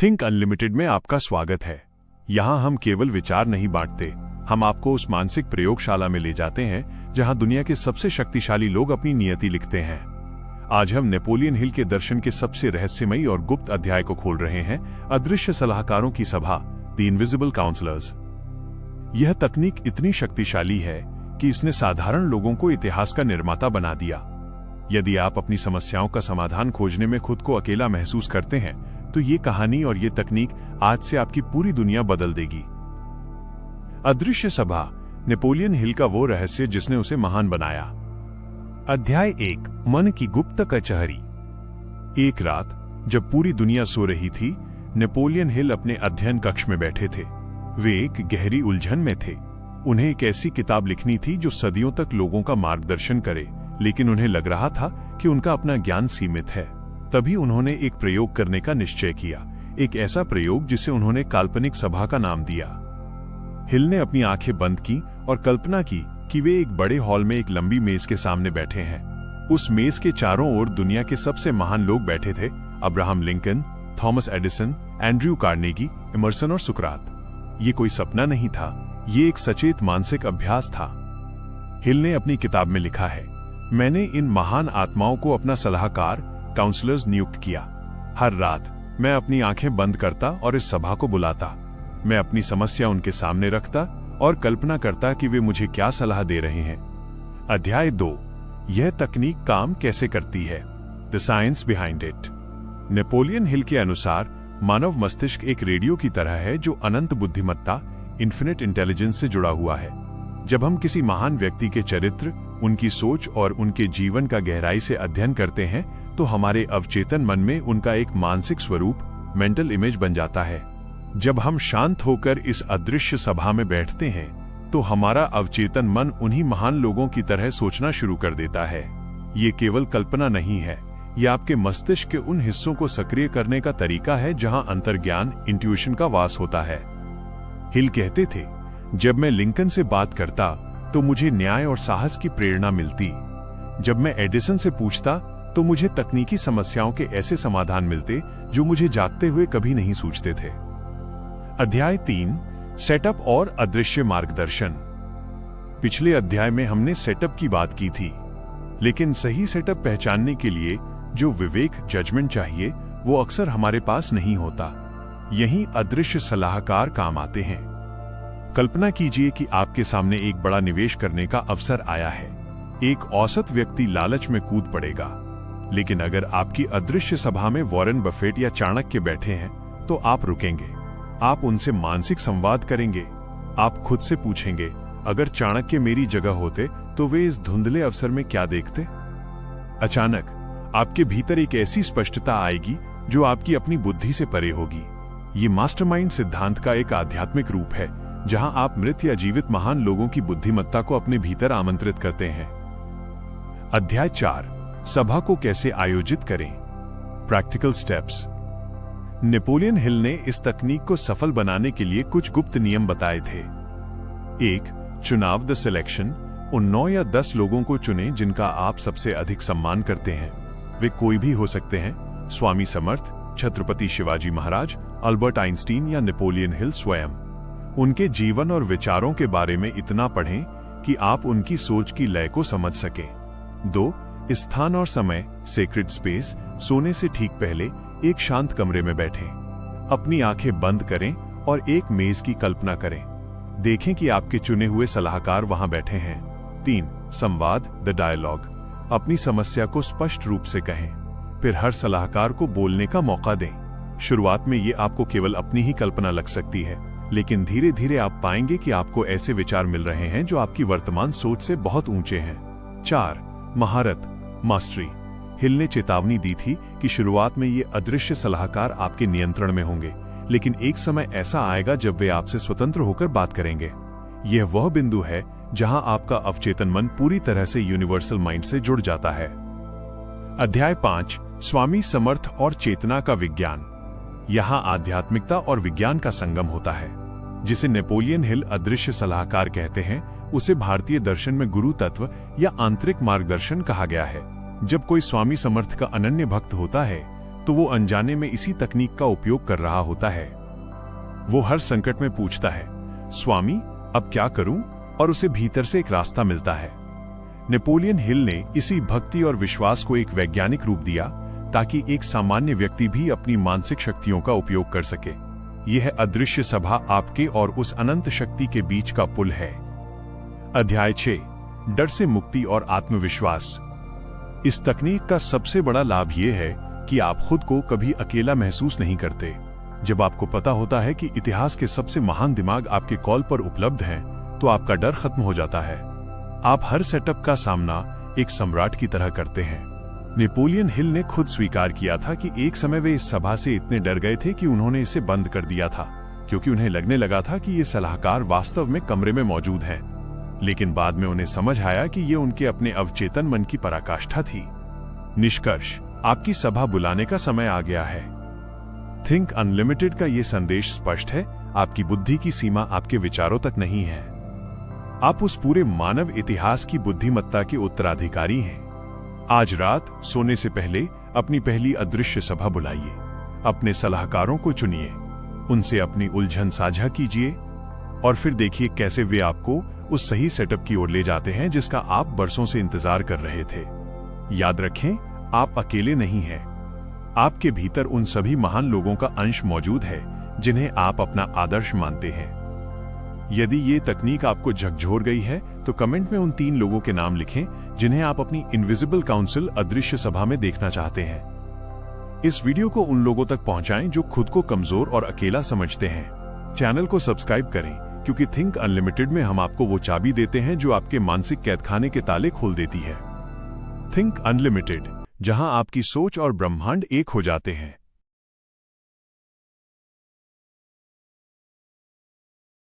Think unlimited में आपका स्वागत है। यहाँ हम केवल विचार नहीं बांटते, हम आपको उस मानसिक प्रयोगशाला में ले जाते हैं जहाँ दुनिया के सबसे शक्तिशाली लोग अपनी नियति लिखते हैं। आज हम नेपोलियन हिल के दर्शन के सबसे रहस्यमयी और गुप्त अध्याय को खोल रहे हैं, अदृश्य सलाहकारों की सभा, द इनविजिबल काउंसलर्स। यह तकनीक इतनी शक्तिशाली है कि इसने साधारण लोगों को इतिहास का निर्माता बना दिया। यदि आप अपनी समस्याओं का समाधान खोजने में खुद को अकेला महसूस करते हैं, तो ये कहानी और ये तकनीक आज से आपकी पूरी दुनिया बदल देगी। अदृश्य सभा, नेपोलियन हिल का वो रहस्य जिसने उसे महान बनाया। अध्याय 1, मन की गुप्त कचहरी। एक रात जब पूरी दुनिया सो रही थी, नेपोलियन हिल अपने अध्ययन कक्ष में बैठे थे। वे एक गहरी उलझन में थे। उन्हें एक ऐसी किताब लिखनी थी जो सदियों तक लोगों का मार्गदर्शन करे, लेकिन उन्हें लग रहा था कि उनका अपना ज्ञान सीमित है। तभी उन्होंने एक प्रयोग करने का निश्चय किया, एक ऐसा प्रयोग जिसे उन्होंने काल्पनिक सभा का नाम दिया। हिल ने अपनी आंखें बंद की और कल्पना की कि वे एक बड़े हॉल में एक लंबी मेज के सामने बैठे हैं। उस मेज के चारों ओर दुनिया के सबसे महान लोग बैठे थे, Abraham Lincoln, Thomas Edison, Andrew Carnegie, Emerson और सुकरात। ये कोई सपना नहीं था, ये एक सचेत मानसिक अभ्यास था। हिल ने अपनी किताब में लिखा है, मैंने इन महान आत्माओं को अपना सलाहकार, काउंसलर्स नियुक्त किया। हर रात मैं अपनी आंखें बंद करता और इस सभा को बुलाता। मैं अपनी समस्या उनके सामने रखता और कल्पना करता कि वे मुझे क्या सलाह दे रहे हैं। अध्याय 2, यह तकनीक काम कैसे करती है, the science behind it. Napoleon Hill के अनुसार मानव मस्तिष्क एक रेडियो की तरह है जो अनंत बुद्धिमत्ता, इन्फिनिट इंटेलिजेंस से जुड़ा हुआ है। जब हम किसी महान व्यक्ति के चरित्र, उनकी सोच और उनके जीवन का गहराई से अध्ययन करते हैं, तो हमारे अवचेतन मन में उनका एक मानसिक स्वरूप, मेंटल इमेज बन जाता है। जब हम शांत होकर इस अदृश्य सभा में बैठते हैं, तो हमारा अवचेतन मन उन्हीं महान लोगों की तरह सोचना शुरू कर देता है। ये केवल कल्पना नहीं है, ये आपके मस्तिष्क के उन हिस्सों को सक्रिय करने का तरीका है जहां अंतर्ज्ञान, इंट्यूशन का वास होता है। हिल कहते थे, जब मैं लिंकन से बात करता तो मुझे न्याय और साहस की प्रेरणा मिलती। जब मैं एडिसन से पूछता तो मुझे तकनीकी समस्याओं के ऐसे समाधान मिलते जो मुझे जागते हुए कभी नहीं सूझते थे। अध्याय 3, सेटअप और अदृश्य मार्गदर्शन। पिछले अध्याय में हमने सेटअप की बात की थी, लेकिन सही सेटअप पहचानने के लिए जो विवेक, जजमेंट चाहिए, वो अक्सर हमारे पास नहीं होता। यहीं अदृश्य सलाहकार काम आते हैं। कल्पना कीजिए कि आपके सामने एक बड़ा निवेश करने का अवसर आया है। एक औसत व्यक्ति लालच में कूद पड़ेगा, लेकिन अगर आपकी अदृश्य सभा में वॉरेन बफेट या चाणक्य बैठे हैं, तो आप रुकेंगे। आप उनसे मानसिक संवाद करेंगे। आप खुद से पूछेंगे, अगर चाणक्य मेरी जगह होते तो वे इस धुंधले अवसर में क्या देखते। अचानक आपके भीतर एक ऐसी स्पष्टता आएगी जो आपकी अपनी बुद्धि से परे होगी। ये मास्टरमाइंड सिद्धांत का एक आध्यात्मिक रूप है, जहां आप मृत या जीवित महान लोगों की बुद्धिमत्ता को अपने भीतर आमंत्रित करते हैं। अध्याय 4, सभा को कैसे आयोजित करें, प्रैक्टिकल स्टेप्स। नेपोलियन हिल ने इस तकनीक को सफल बनाने के लिए कुछ गुप्त नियम बताए थे। 1, चुनाव, द सिलेक्शन। उन 9 या 10 लोगों को चुनें जिनका आप सबसे अधिक सम्मान करते हैं। वे कोई भी हो सकते हैं, स्वामी समर्थ, छत्रपति शिवाजी महाराज, अल्बर्ट आइंस्टीन या नेपोलियन हिल स्वयं। उनके जीवन और विचारों के बारे में इतना पढ़ें कि आप उनकी सोच की लय को समझ सकें। 2, स्थान और समय, सेक्रेड स्पेस। सोने से ठीक पहले एक शांत कमरे में बैठें। अपनी आंखें बंद करें और एक मेज की कल्पना करें। देखें कि आपके चुने हुए सलाहकार वहां बैठे हैं। 3, संवाद, द डायलॉग। अपनी समस्या को स्पष्ट रूप से कहें, फिर हर सलाहकार को बोलने का मौका दें। शुरुआत में ये आपको केवल अपनी ही कल्पना लग सकती है, लेकिन धीरे धीरे आप पाएंगे कि आपको ऐसे विचार मिल रहे हैं जो आपकी वर्तमान सोच से बहुत ऊंचे हैं। 4, महारत, मास्टरी। हिल ने चेतावनी दी थी कि शुरुआत में ये अदृश्य सलाहकार आपके नियंत्रण में होंगे, लेकिन एक समय ऐसा आएगा जब वे आपसे स्वतंत्र होकर बात करेंगे। यह वह बिंदु है जहां आपका अवचेतन मन पूरी तरह से यूनिवर्सल माइंड से जुड़ जाता है। अध्याय 5, स्वामी समर्थ और चेतना का विज्ञान। यहां आध्यात्मिकता और विज्ञान का संगम होता है। जिसे नेपोलियन हिल अदृश्य सलाहकार कहते हैं, उसे भारतीय दर्शन में गुरु तत्व या आंतरिक मार्गदर्शन कहा गया है। जब कोई स्वामी समर्थ का अनन्य भक्त होता है, तो वो अनजाने में इसी तकनीक का उपयोग कर रहा होता है। वो हर संकट में पूछता है, स्वामी अब क्या करूं, और उसे भीतर से एक रास्ता मिलता है। नेपोलियन हिल ने इसी भक्ति और विश्वास को एक वैज्ञानिक रूप दिया ताकि एक सामान्य व्यक्ति भी अपनी मानसिक शक्तियों का उपयोग कर सके। यह अदृश्य सभा आपके और उस अनंत शक्ति के बीच का पुल है। अध्याय 6, डर से मुक्ति और आत्मविश्वास। इस तकनीक का सबसे बड़ा लाभ यह है कि आप खुद को कभी अकेला महसूस नहीं करते। जब आपको पता होता है कि इतिहास के सबसे महान दिमाग आपके कॉल पर उपलब्ध हैं, तो आपका डर खत्म हो जाता है। आप हर सेटअप का सामना एक सम्राट की तरह करते हैं। नेपोलियन हिल ने खुद स्वीकार किया था कि एक समय वे इस सभा से इतने डर गए थे कि उन्होंने इसे बंद कर दिया था, क्योंकि उन्हें लगने लगा था कि ये सलाहकार वास्तव में कमरे में मौजूद हैं। लेकिन बाद में उन्हें समझ आया कि ये उनके अपने अवचेतन मन की पराकाष्ठा थी। निष्कर्ष, आपकी सभा बुलाने का समय आ गया है। थिंक अनलिमिटेड का ये संदेश स्पष्ट है, आपकी बुद्धि की सीमा आपके विचारों तक नहीं है। आप उस पूरे मानव इतिहास की बुद्धिमत्ता के उत्तराधिकारी हैं। आज रात सोने से पहले अपनी पहली अदृश्य सभा बुलाइए। अपने सलाहकारों को चुनिए, उनसे अपनी उलझन साझा कीजिए और फिर देखिए कैसे वे आपको उस सही सेटअप की ओर ले जाते हैं जिसका आप बरसों से इंतजार कर रहे थे। याद रखें, आप अकेले नहीं हैं। आपके भीतर उन सभी महान लोगों का अंश मौजूद है जिन्हें आप अपना आदर्श मानते हैं। यदि ये तकनीक आपको झकझोर गई है तो कमेंट में उन 3 लोगों के नाम लिखें जिन्हें आप अपनी इनविजिबल काउंसिल अदृश्य सभा में देखना चाहते हैं। इस वीडियो को उन लोगों तक पहुंचाएं जो खुद को कमजोर और अकेला समझते हैं। चैनल को सब्सक्राइब करें, क्योंकि थिंक अनलिमिटेड में हम आपको वो चाबी देते हैं जो आपके मानसिक कैदखाने के ताले खोल देती है। थिंक अनलिमिटेड, जहां आपकी सोच और ब्रह्मांड एक हो जाते हैं।